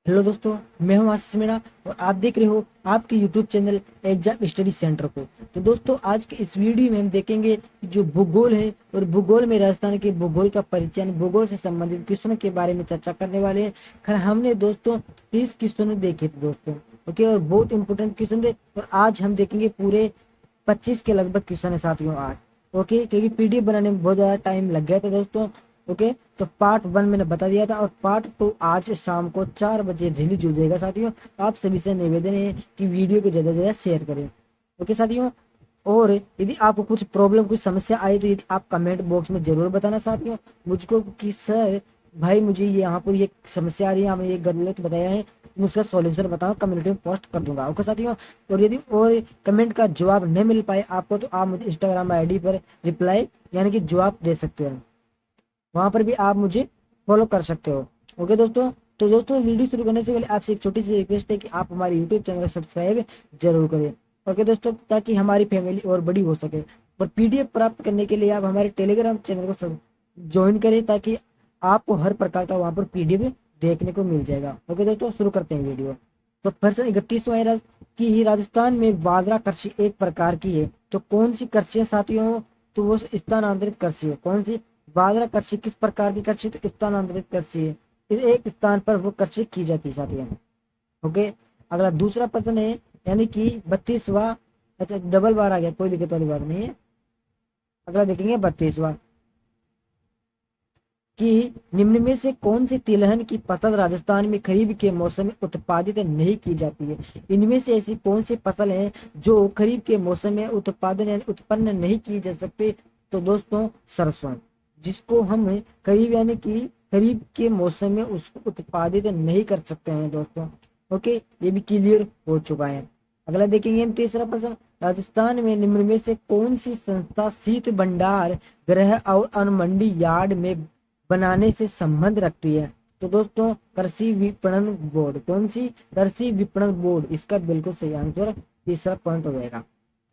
Hello दोस्तों, मैं हूं आशीष मीणा और आप देख रहे हो आपके YouTube channel exam study centre को। तो दोस्तों, आज के इस वीडियो में हम देखेंगे कि जो भूगोल है और भूगोल में राजस्थान के भूगोल का परिचय, भूगोल से संबंधित क्वेश्चनों के बारे में चर्चा करने वाले हैं। खैर, हमने दोस्तों 30 क्वेश्चन देखे थे दोस्तों। ओके, और बहुत इंपॉर्टेंट क्वेश्चन थे और आज हम देखेंगे पूरे 25 के लगभग क्वेश्चन है साथियों आज। ओके, क्योंकि पीडीएफ बनाने में बहुत ज़्यादा टाइम लग गया था दोस्तों। ओके, तो पार्ट 1 मैंने बता दिया था और पार्ट 2 आज शाम को 4 बजे रिलीज हो जाएगा साथियों। आप सभी से निवेदन है कि वीडियो को ज़्यादा से ज़्यादा शेयर करें। ओके साथियों, और यदि आपको कुछ प्रॉब्लम कुछ समस्या आई तो यदि आप कमेंट बॉक्स में जरूर बताना साथियों मुझको कि सर भाई मुझे ये यहाँ पर ये समस्या आ रही है, आपने ये गलत बताया है, तो उसका सॉल्यूशन बताओ, कम्युनिटी में पोस्ट कर दूंगा। ओके साथियों, और यदि और कमेंट का जवाब नहीं मिल पाए आपको तो आप मुझे इंस्टाग्राम आईडी पर रिप्लाई यानी कि जवाब दे सकते हो, वहां पर भी आप मुझे फॉलो कर सकते हो। ओके दोस्तों, तो दोस्तों वीडियो शुरू करने से पहले आपसे एक छोटी सी रिक्वेस्ट है कि आप हमारे यूट्यूब चैनल को सब्सक्राइब जरूर करें। ओके दोस्तों, ताकि हमारी फैमिली और बड़ी हो सके। और पीडीएफ प्राप्त करने के लिए आप हमारे टेलीग्राम चैनल को ज्वाइन करें ताकि आपको हर प्रकार का वहां पर पीडीएफ देखने को मिल जाएगा। ओके दोस्तों, शुरू करते हैं वीडियो। तो प्रश्न 31वां है कि राजस्थान में वादरा कृषि एक प्रकार की है, तो कौन सी कृषि है साथियों? तो वो स्थानांतरित कृषि है। कौन सी? बाजरा कृषि किस प्रकार की कृषि? तो स्थानांतरित कृषि है, इस एक स्थान पर वो कृषि की जाती है साथियों। ओके, अगला दूसरा प्रश्न है यानी कि 32वां। अच्छा, डबल बार आ गया, कोई दिक्कत वाली बात नहीं है। अगला देखेंगे 32वां कि निम्न में से कौन सी तिलहन की फसल राजस्थान में खरीफ के मौसम में उत्पादित नहीं की जाती है? इनमें से ऐसी कौन सी फसल है जो खरीफ के मौसम में उत्पादन यानी उत्पन्न नहीं की जा सकती? तो दोस्तों सरसों, जिसको हम खरीफ यानी कि खरीफ के मौसम में उसको उत्पादित नहीं कर सकते हैं दोस्तों। ओके, ये भी क्लियर हो चुका है। अगला देखेंगे हम तीसरा प्रश्न, राजस्थान में निम्न में से कौन सी संस्था शीत भंडार गृह और अनमंडी यार्ड में बनाने से संबंध रखती है? तो दोस्तों कृषि विपणन बोर्ड। कौन सी? कृषि विपणन बोर्ड, इसका बिल्कुल सही आंसर तीसरा पॉइंट हो जाएगा।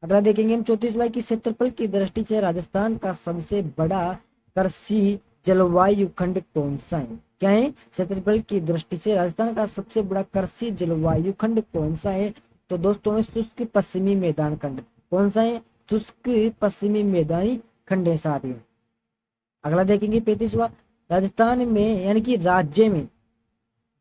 अगला देखेंगे हम 34वां की क्षेत्रफल की दृष्टि से राजस्थान का सबसे बड़ा कृषि जलवायु खंड कौन सा है? क्या है? क्षेत्रफल की दृष्टि से राजस्थान का सबसे बड़ा कृषि जलवायु खंड कौन सा है? तो दोस्तों में शुष्क पश्चिमी मैदान खंड। कौन सा है? शुष्क पश्चिमी मैदानी खंड है साथियों। अगला देखेंगे 35वां, राजस्थान में यानी कि राज्य में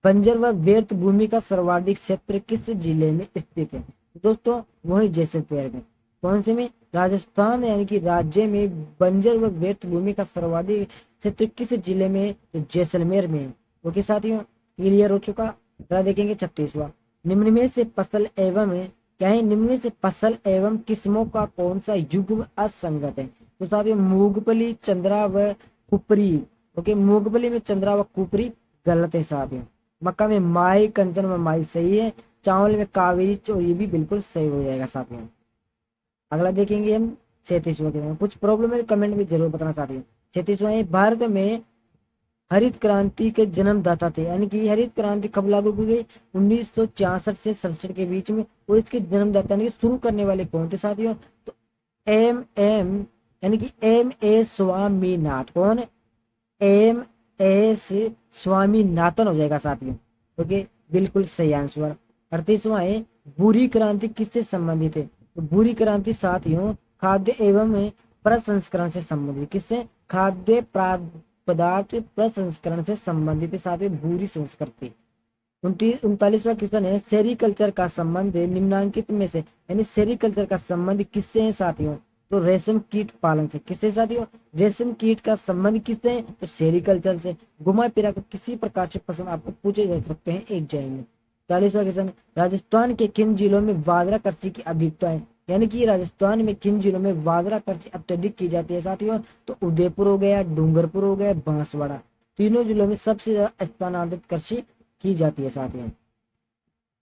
बंजर व व्यर्थ भूमि का सर्वाधिक क्षेत्र किस जिले में स्थित है? दोस्तों वही जैसलमेर में। कौन से में? राजस्थान यानी कि राज्य में बंजर व व्यर्थ भूमि का सर्वाधिक क्षेत्र किस जिले में? तो जैसलमेर में। ओके साथियों, क्लियर हो चुका। अगला देखेंगे 36वां, निम्न में से फसल एवं क्या है? निम्न में से फसल एवं किस्मों का कौन सा युग्म असंगत है? तो साथियों मूंगफली, चंद्रा व कुपरी। ओके, मूंगफली में चंद्रा व कुपरी गलत है साथियों। मक्का में माई, कंचन में माई सही है। चावल में कावेरी, और ये भी बिल्कुल सही हो जाएगा साथियों। अगला देखेंगे हम 36वां के, कुछ प्रॉब्लम है कमेंट में जरूर बताना साथियों। 36वां है, भारत में हरित क्रांति के जन्मदाता थे, यानी कि हरित क्रांति कब लागू की गई? 1966 से 67 के बीच में। और इसके जन्मदाता यानी कि शुरू करने वाले कौन थे साथियों? तो एम यानी कि M.A. स्वामीनाथ। कौन? M.S. स्वामीनाथन हो जाएगा साथियों। ओके, बिल्कुल सही आंसर। 38वां है, बुरी क्रांति किससे संबंधित है? तो बुरी क्रांति साथियों खाद्य एवं प्रसंस्करण से संबंधित। किससे? खाद्य पदार्थ प्रसंस्करण से संबंधित है साथियों बुरी संस्कृति। 39वां क्वेश्चन है, सेरिकल्चर का संबंध निम्नांकित में से यानी सेरिकल्चर का संबंध किससे है साथियों? तो रेशम कीट पालन से। किससे साथियों? रेशम कीट का संबंध किससे है? तो सेरिकल्चर से। घुमा फिरा कर किसी प्रकार से प्रश्न आपको पूछे जा सकते हैं एग्जाम में। 40वां क्वेश्चन, राजस्थान के किन जिलों में बाजरा कृषि की अधिकता है? यानी कि राजस्थान में किन जिलों में बाजरा कृषि अत्यधिक की जाती है साथियों? तो उदयपुर हो गया, डूंगरपुर हो गया, बांसवाड़ा। तीनों जिलों में सबसे ज्यादा स्थानांतरित कृषि की जाती है साथियों।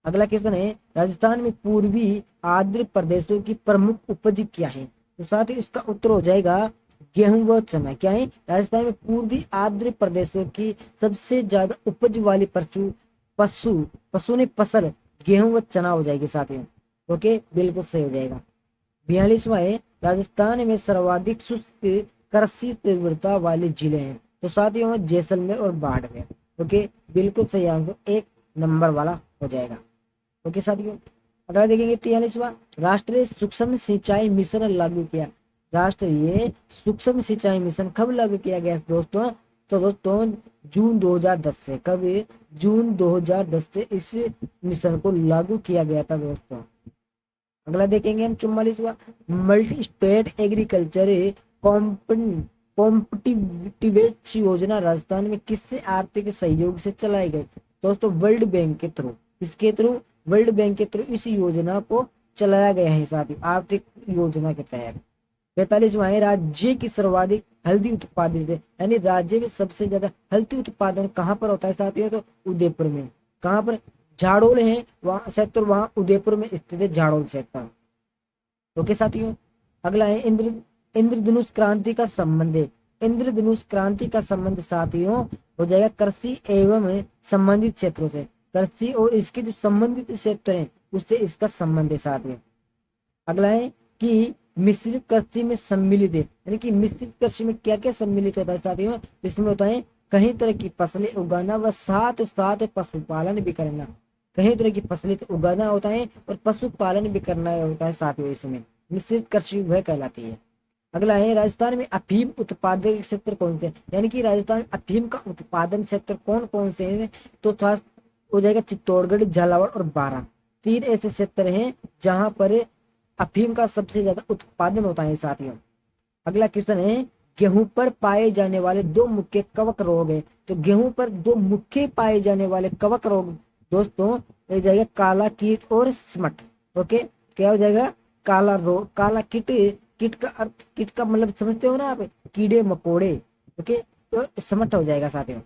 अगला क्वेश्चन है, राजस्थान में पूर्वी आर्द्र प्रदेशों की प्रमुख उपज क्या है? तो साथियों इसका उत्तर हो जाएगा गेहूं व चना। क्या है? राजस्थान में पूर्वी आर्द्र प्रदेशों की सबसे ज्यादा उपज वाली पशु पशु पशु ने फसल गेहूं व चना हो जाएगी साथियों। ओके, बिल्कुल सही हो जाएगा। 42वां है, राजस्थान में सर्वाधिक शुष्क कृषि तीव्रता वाले जिले हैं। तो साथियों जैसलमेर और बाड़मेर। ओके, बिल्कुल सही आंसर। एक नंबर वाला हो जाएगा। ओके साथियों, अगला देखेंगे 43वां, राष्ट्रीय सूक्ष्म सिंचाई मिशन लागू किया। राष्ट्रीय सूक्ष्म सिंचाई मिशन कब लागू किया गया दोस्तों? तो दोस्तों जून 2010 से, कब? जून 2010 से इस मिशन को लागू किया गया था दोस्तों। अगला देखेंगे हम 44वां, मल्टी स्टेट एग्रीकल्चर कॉम्पिटिटिवेट योजना राजस्थान में किससे आर्थिक सहयोग से चलाई गई? दोस्तों वर्ल्ड बैंक के थ्रू। इसके थ्रू? वर्ल्ड बैंक के थ्रू इस योजना को चलाया गया है साथियों, आर्थिक योजना के तहत। 45वां है, राज्य की सर्वाधिक हल्दी उत्पादित है, यानी राज्य में सबसे ज्यादा हल्दी उत्पादन कहाँ पर होता है साथियों? तो उदयपुर में। कहाँ पर? झाड़ोल है वहां सेक्टर, वहां उदयपुर में स्थित है झाड़ोल सेक्टर। ओके साथियों, अगला है इंद्रधनुष क्रांति का संबंध है। इंद्रधनुष क्रांति का संबंध साथियों हो जाएगा कृषि एवं संबंधित क्षेत्रों से। कृषि और इसके जो संबंधित क्षेत्र हैं उससे इसका संबंध है साथियों। अगला है कि मिश्रित कृषि में सम्मिलित है, यानी कि मिश्रित कृषि में क्या क्या सम्मिलित होता है साथियों? इसमें होता है कई तरह की फसलें उगाना व साथ साथ पशुपालन भी करना। कई तरह की फसलें उगाना होता है और पशुपालन भी करना होता है साथियों, इसमें मिश्रित कृषि वह कहलाती है। अगला है राजस्थान में अफीम उत्पादक क्षेत्र कौन से? यानी कि राजस्थान में अफीम का उत्पादन क्षेत्र कौन कौन से हैं? तो हो जाएगा चित्तौड़गढ़, झालावाड़ और बारां। 3 ऐसे क्षेत्र हैं जहां पर अफीम का सबसे ज्यादा उत्पादन होता है साथियों। अगला क्वेश्चन है, गेहूं पर पाए जाने वाले 2 मुख्य कवक रोग है। तो गेहूं पर 2 मुख्य पाए जाने वाले कवक रोग दोस्तों हो जाएगा काला कीट और स्मट। ओके, क्या हो जाएगा? काला रोग, काला कीट। कीट का अर्थ, कीट का मतलब समझते हो ना आप, कीड़े मकोड़े। ओके, तो स्मट हो जाएगा साथियों।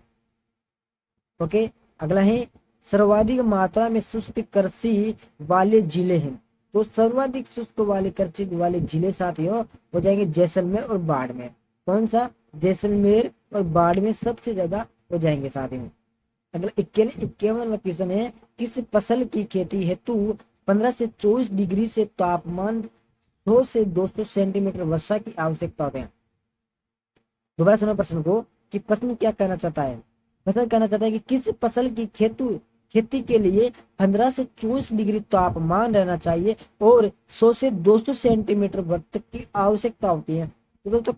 ओके, अगला है सर्वाधिक मात्रा में शुष्क कृषि वाले जिले हैं। तो सर्वाधिक शुष्क वाले कृषि वाले जिले साथियों हो जाएंगे जैसलमेर और बाड़मेर। कौन सा? जैसलमेर और बाड़मेर सबसे ज्यादा हो जाएंगे साथियों। अगला 51वां क्वेश्चन है, किस फसल की खेती हेतु 15 से 24 डिग्री से तापमान 100 से 200 सेंटीमीटर वर्षा की आवश्यकता होती है? दोबारा सुनो प्रश्न को कि प्रश्न क्या कहना चाहता है। प्रश्न कहना चाहता है कि किस फसल की खेती के लिए 15 से 24 डिग्री तापमान रहना चाहिए और 100 से 200 सेंटीमीटर वर्षा की आवश्यकता होती है? तो दोस्तों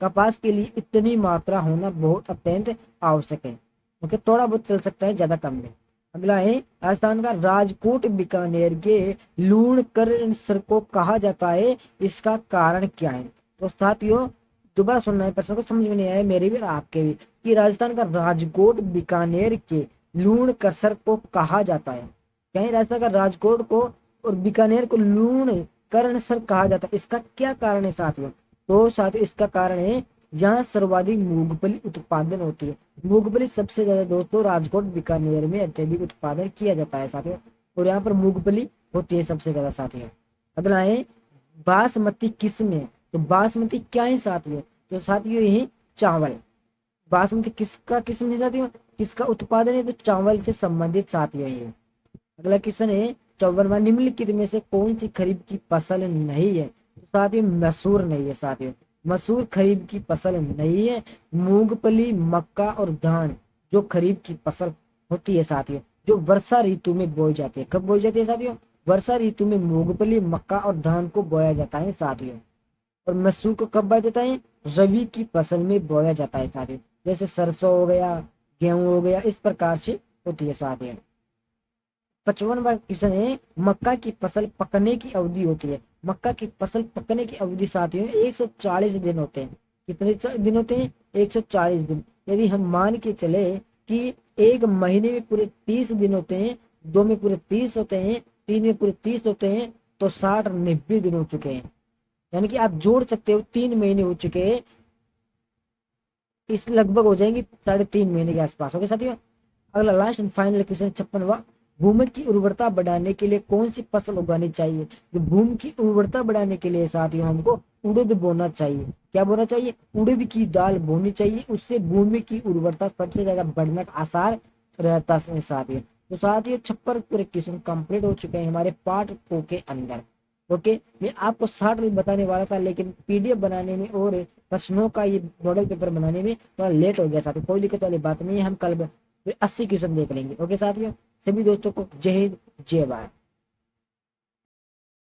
कपास के लिए इतनी मात्रा होना बहुत अत्यंत आवश्यक है। ओके, थोड़ा बहुत चल सकता है, ज्यादा कम में। अगला है राजस्थान का राजकोट बीकानेर के लूणकरण को कहा जाता है, इसका कारण क्या है? तो साथियों दोबारा सुनना है प्रश्न को, समझ में नहीं आया मेरे भी और आपके भी, कि राजस्थान का राजकोट बीकानेर के लूणकरण को कहा जाता है। क्या है? राजस्थान का राजकोट को और बीकानेर को लूणकरण कहा जाता है, इसका क्या कारण है साथियों? तो साथियों इसका कारण है जहाँ सर्वाधिक मूंगफली उत्पादन होती है। मूंगफली सबसे ज्यादा दोस्तों राजकोट बीकानेर में अत्यधिक उत्पादन किया जाता है साथियों, और यहाँ पर मूंगफली होती है सबसे ज्यादा साथियों। अगला है बासमती किस्म है। तो बासमती क्या है साथियों? तो साथियों यही चावल। बासमती किसका किस्म है साथियों? किसका उत्पादन है? तो चावल से संबंधित साथियों ये। अगला क्वेश्चन है 54वां, निम्नलिखित में से कौन सी खरीफ की फसल नहीं है? तो साथियों मसूर नहीं है साथियों, मसूर खरीफ की फसल नहीं है। मूंगफली, मक्का और धान जो खरीफ की फसल होती है साथियों, जो वर्षा ऋतु में बोई जाती है। कब बोई जाती है साथियों? वर्षा ऋतु में मूंगफली, मक्का और धान को बोया जाता है साथियों। और मसूर को कब बोया जाता है? रबी की फसल में बोया जाता है साथियों, जैसे सरसों हो गया, गेहूं हो गया, इस प्रकार से होती है साथियों। 55वां क्वेश्चन है, मक्का की फसल पकने की अवधि होती है। मक्का की फसल पकने की अवधि साथियों 140 दिन होते हैं। कितने दिन होते हैं? 140 दिन। यदि हम मान के चले कि एक महीने में पूरे 30 दिन होते हैं, 2 में पूरे 30 होते हैं, 3 में पूरे 30 होते हैं, तो 60-90 दिन हो चुके हैं। यानी कि आप जोड़ सकते हो 3 महीने हो चुके हैं, इस लगभग हो जाएंगे 3.5 महीने के आसपास। ओके साथियों, अगला लास्ट एंड फाइनल क्वेश्चन 56वां, भूमि की उर्वरता बढ़ाने के लिए कौन सी फसल उगानी चाहिए? जो भूमि की उर्वरता बढ़ाने के लिए साथियों हमको उड़द बोना चाहिए। क्या बोना चाहिए? उड़द की दाल बोनी चाहिए, उससे भूमि की उर्वरता सबसे ज्यादा बढ़ने का आसार रहता है साथियों। तो साथियों 56 पूरे क्वेश्चन कंप्लीट हो चुके हैं हमारे पार्ट 2 के अंदर। ओके, मैं आपको 60 में बताने वाला था, लेकिन पीडीएफ बनाने में और प्रश्नों का ये मॉडल पेपर बनाने में थोड़ा लेट हो गया साथियों। कोई दिक्कत वाली बात नहीं है, हम कल 80 क्वेश्चन देख लेंगे। ओके साथियों, सभी दोस्तों को जय हिंद, जय भारत।